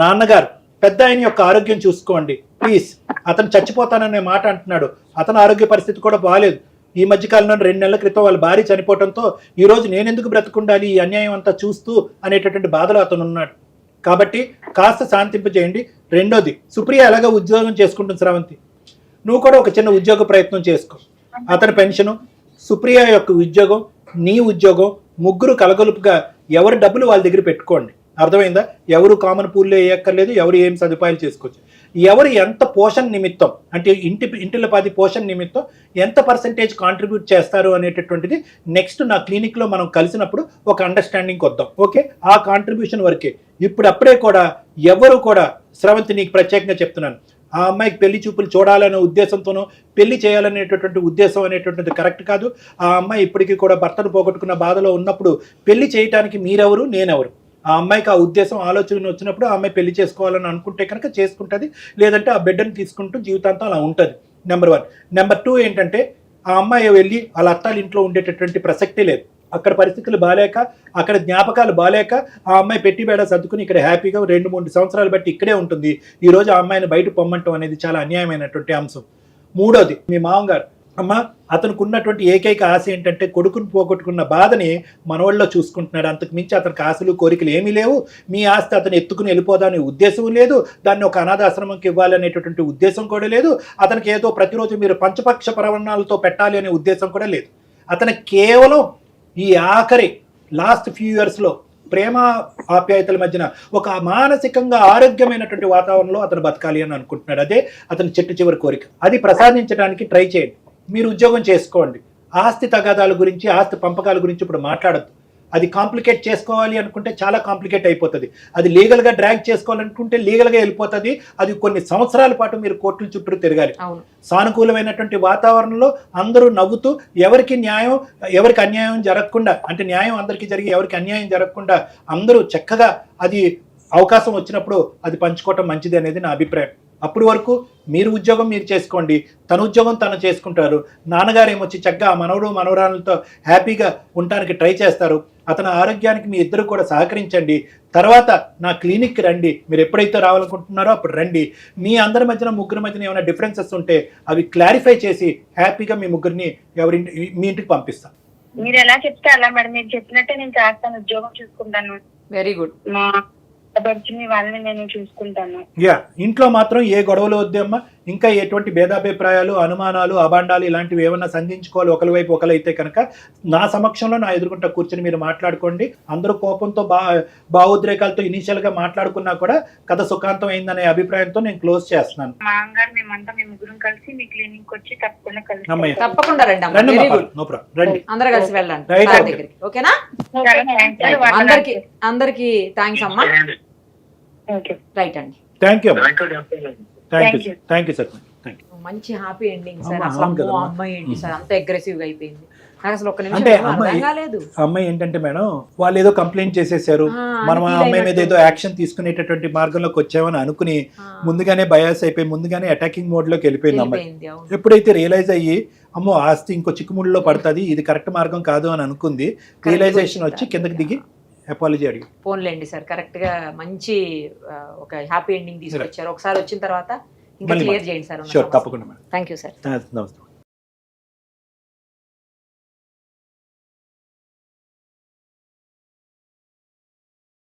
నాన్నగారు, పెద్ద ఆయన యొక్క ఆరోగ్యం చూసుకోండి ప్లీజ్. అతను చచ్చిపోతాననే మాట అంటున్నాడు, అతని ఆరోగ్య పరిస్థితి కూడా బాగాలేదు. ఈ మధ్యకాలంలో 2 నెలల క్రితం వాళ్ళ భార్య చనిపోవడంతో ఈరోజు నేనెందుకు బ్రతుకుండాలి ఈ అన్యాయం అంతా చూస్తూ అనేటటువంటి బాధలో అతను ఉన్నాడు. కాబట్టి కాస్త శాంతింపజేయండి. రెండోది, సుప్రియ ఎలాగో ఉద్యోగం చేసుకుంటుంది శ్రావంతి, నువ్వు కూడా ఒక చిన్న ఉద్యోగ ప్రయత్నం చేసుకో. అతని పెన్షను, సుప్రియ యొక్క ఉద్యోగం, నీ ఉద్యోగం, ముగ్గురు కలగలుపుగా ఎవరి డబ్బులు వాళ్ళ దగ్గర పెట్టుకోండి. అర్థమైందా? ఎవరు కామన్ పూల్లో వేయక్కర్లేదు, ఎవరు ఏం సదుపాయాలు చేసుకోవచ్చు. ఎవరు ఎంత పోషణ నిమిత్తం అంటే ఇంటిలపాది పోషణ నిమిత్తం ఎంత పర్సెంటేజ్ కాంట్రిబ్యూట్ చేస్తారు అనేటటువంటిది నెక్స్ట్ నా క్లినిక్లో మనం కలిసినప్పుడు ఒక అండర్స్టాండింగ్కి వద్దాం. ఓకే, ఆ కాంట్రిబ్యూషన్ వరకే. అప్పుడే కూడా ఎవరు కూడా స్రవంతి నీకు ప్రత్యేకంగా చెప్తున్నాను, ఆ అమ్మాయికి పెళ్లి చూపులు చూడాలనే ఉద్దేశంతోనో పెళ్లి చేయాలనేటటువంటి ఉద్దేశం అనేటటువంటిది కరెక్ట్ కాదు. ఆ అమ్మాయి ఇప్పటికీ కూడా భర్తను పోగొట్టుకున్న బాధలో ఉన్నప్పుడు పెళ్లి చేయడానికి మీరెవరు, నేనెవరు? ఆ అమ్మాయికి ఆ ఉద్దేశం ఆలోచన వచ్చినప్పుడు ఆ అమ్మాయి పెళ్లి చేసుకోవాలని అనుకుంటే కనుక చేసుకుంటుంది, లేదంటే ఆ బిడ్డను తీసుకుంటూ జీవితాంతం అలా ఉంటుంది. నెంబర్ 1. నెంబర్ 2 ఏంటంటే ఆ అమ్మాయి వెళ్ళి వాళ్ళ అత్తాల ఇంట్లో ఉండేటటువంటి ప్రసక్తి లేదు. అక్కడ పరిస్థితులు బాలేక, అక్కడ జ్ఞాపకాలు బాలేక ఆ అమ్మాయి పెట్టి బేడ సర్దుకుని ఇక్కడ హ్యాపీగా 2-3 సంవత్సరాలు బట్టి ఇక్కడే ఉంటుంది. ఈరోజు ఆ అమ్మాయిని బయట పొమ్మంటం అనేది చాలా అన్యాయమైనటువంటి అంశం. 3వది, మీ మామగారు అమ్మ అతనికి ఉన్నటువంటి ఏకైక ఆశ ఏంటంటే కొడుకుని పోగొట్టుకున్న బాధని మనవాళ్ళలో చూసుకుంటున్నాడు. అంతకు మించి అతనికి ఆశలు కోరికలు ఏమీ లేవు. మీ ఆస్తి అతను ఎత్తుకుని వెళ్ళిపోదానే ఉద్దేశం లేదు, దాన్ని ఒక అనాథాశ్రమంకి ఇవ్వాలనేటటువంటి ఉద్దేశం కూడా లేదు. అతనికి ఏదో ప్రతిరోజు మీరు పంచపక్ష ప్రవణాలతో పెట్టాలి అనే ఉద్దేశం కూడా లేదు. అతనికి కేవలం ఈ ఆఖరి లాస్ట్ ఫ్యూ ఇయర్స్లో ప్రేమ ఆప్యాయతల మధ్యన ఒక మానసికంగా ఆరోగ్యమైనటువంటి వాతావరణంలో అతను బతకాలి అని అనుకుంటున్నాడు. అదే అతని చివరి కోరిక. అది ప్రసాదించడానికి ట్రై చేయండి. మీరు ఉద్యోగం చేసుకోండి. ఆస్తి తగాదాల గురించి, ఆస్తి పంపకాల గురించి ఇప్పుడు మాట్లాడద్దు. అది కాంప్లికేట్ చేసుకోవాలి అనుకుంటే చాలా కాంప్లికేట్ అయిపోతుంది. అది లీగల్గా డ్రాగ్ చేసుకోవాలనుకుంటే లీగల్గా వెళ్ళిపోతుంది. అది కొన్ని సంవత్సరాల పాటు మీరు కోర్టుల చుట్టూ తిరగాలి. సానుకూలమైనటువంటి వాతావరణంలో అందరూ నవ్వుతూ ఎవరికి న్యాయం, ఎవరికి అన్యాయం జరగకుండా, అంటే న్యాయం అందరికీ జరిగి ఎవరికి అన్యాయం జరగకుండా అందరూ చక్కగా అది అవకాశం వచ్చినప్పుడు అది పంచుకోవటం మంచిది అనేది నా అభిప్రాయం. అప్పటి వరకు మీరు ఉద్యోగం మీరు చేసుకోండి, తన ఉద్యోగం తను చేసుకుంటారు. నాన్నగారు ఏమొచ్చి చక్కగా మనవడు మనవరాలతో హ్యాపీగా ఉండడానికి ట్రై చేస్తారు. అతని ఆరోగ్యానికి మీ ఇద్దరు కూడా సహకరించండి. తర్వాత నా క్లినిక్కి రండి. మీరు ఎప్పుడైతే రావాలనుకుంటున్నారో అప్పుడు రండి. మీ అందరి మధ్యన ముగ్గురి మధ్యన ఏమైనా డిఫరెన్సెస్ ఉంటే అవి క్లారిఫై చేసి హ్యాపీగా మీ ముగ్గురిని మీ ఇంటికి పంపిస్తాను.
మీరు ఎలా చెప్తే అలా మేడం, మీరు చెప్పినట్టే నేను చేస్తాను, ఉద్యోగం చూసుకుంటాను.
Very good.
మీ వాళ్ళని నేను చూసుకుంటాను.
ఇంట్లో మాత్రం ఏ గొడవలు వద్దమ్మా. ఇంకా ఎటువంటి భేదాభిప్రాయాలు, అనుమానాలు, అబాండాలు ఇలాంటివి ఏమన్నా సంధించుకోవాలి ఒకరి వైపు ఒకరైతే కనుక నా సమక్షంలో నా ఎదురుకుంటా కూర్చొని మీరు మాట్లాడుకోండి. అందరూ కోపంతో భావోద్రేకాలతో ఇనిషియల్ గా మాట్లాడుకున్నా కూడా కథ సుఖాంతం అయిందనే అభిప్రాయంతో నేను క్లోజ్ చేస్తున్నాను.
మాంగారు మేమంతా మీ ముగ్గురం కలిసి మీ క్లినిక్ వచ్చి
తప్పకుండా రండి. అందరూ కలిసి వెళ్ళండి. ఓకేనా? అందరికి థ్యాంక్స్ అమ్మా. రైట్ అండి.
Thank you sir.
మంచి హ్యాపీ ఎండింగ్ సార్. అసలు అమ్మాయి ఏంటి సార్ అంత అగ్రెసివ్ గా అయిపోయింది. నాకు అసలు ఒక్క నిమిషం అర్థం కాలేదు.
అమ్మాయి ఏంటంటే మేడం, వాళ్ళు ఏదో కంప్లైంట్ చేసేసారు, మనం ఆ అమ్మాయి మీద ఏదో యాక్షన్ తీసుకునేటటువంటి మార్గంలోకి వచ్చామని అనుకుని ముందుగానే బయాస్ అయిపోయి ముందుగానే అటాకింగ్ మోడ్ లోకి వెళ్ళిపోయింది అమ్మాయి. ఎప్పుడైతే రియలైజ్ అయ్యి అమ్మో ఆస్తి ఇంకో చిక్కుముడిలో పడుతుంది, ఇది కరెక్ట్ మార్గం కాదు అని అనుకుంది, రియలైజేషన్ వచ్చి కిందకి దిగి అపాలజీ అడిగి
ఫోన్లేండి సార్. కరెక్ట్ గా మంచి ఒక హ్యాపీ ఎండింగ్ తీసుకొచ్చారు. ఒకసారి వచ్చిన తర్వాత ఇంకా క్లియర్ చేయండి సార్.
తప్పకుండా.
Thank you sir.
నమస్తే.